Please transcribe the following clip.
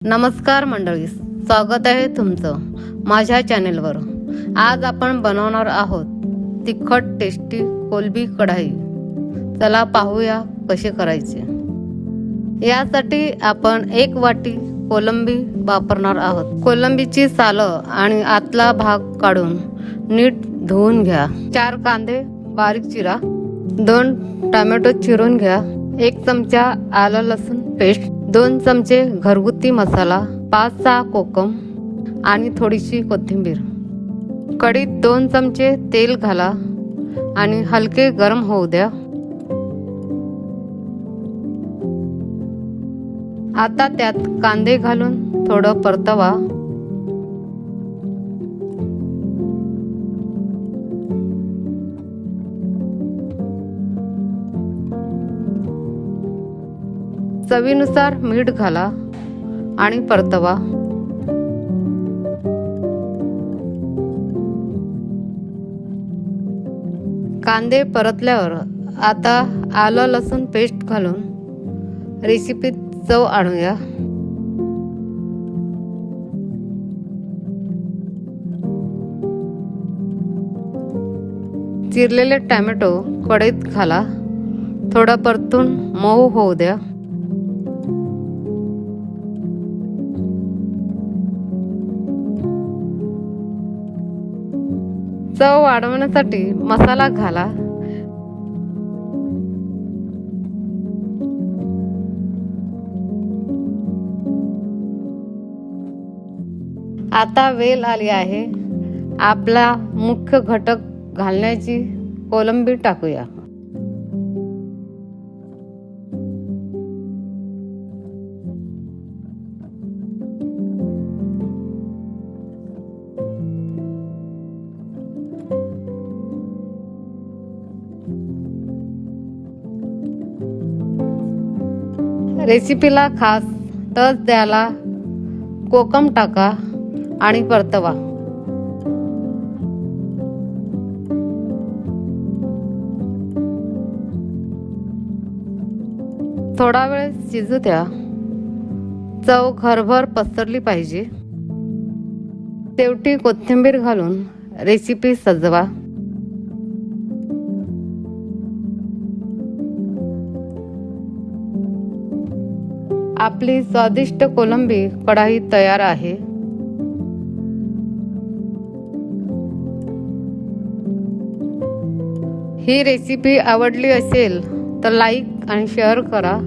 नमस्कार मंडळी, स्वागत आहे तुमचं माझ्या चॅनेलवर। आज आपण बनवणार आहोत तिखट टेस्टी कोलंबी कढाई। चला पाहूया कसे करायचे। यासाठी आपण 1 वाटी कोलंबी वापरणार आहोत। कोलंबीची सालं आणि आतला भाग काढून नीट धुवून घ्या। 4 कांदे बारीक चिरा, 2 टोमॅटो चिरून घ्या, 1 चमचा आलं लसूण पेस्ट, 2 चमचे घरगुती मसाला, 5-6 कोकम आणि थोडीशी कोथिंबीर। कढईत 2 चमचे तेल घाला आणि हलके गरम होऊ द्या। आता त्यात कांदे घालून थोडं परतवा। चवीनुसार मीठ घाला आणि परतवा। कांदे परतल्यावर आता आलं लसूण पेस्ट घालून रेसिपीत चव आणूया। चिरलेले टोमॅटो कढईत घाला, थोडा परतून मऊ होऊ द्या। चव वाढवण्यासाठी मसाला घाला। आता वेळ आली आहे आपला मुख्य घटक घालण्याची। कोलंबी टाकूया। रेसिपीला खास टच द्यायला कोकम टाका आणि परतवा। थोडा वेळ शिजू द्या। चव घरभर पसरली पाहिजे। शेवटी कोथिंबीर घालून रेसिपी सजवा। आपली स्वादिष्ट कोलंबी कढाई तयार आहे। ही रेसिपी आवडली असेल तर लाईक आणि शेअर करा।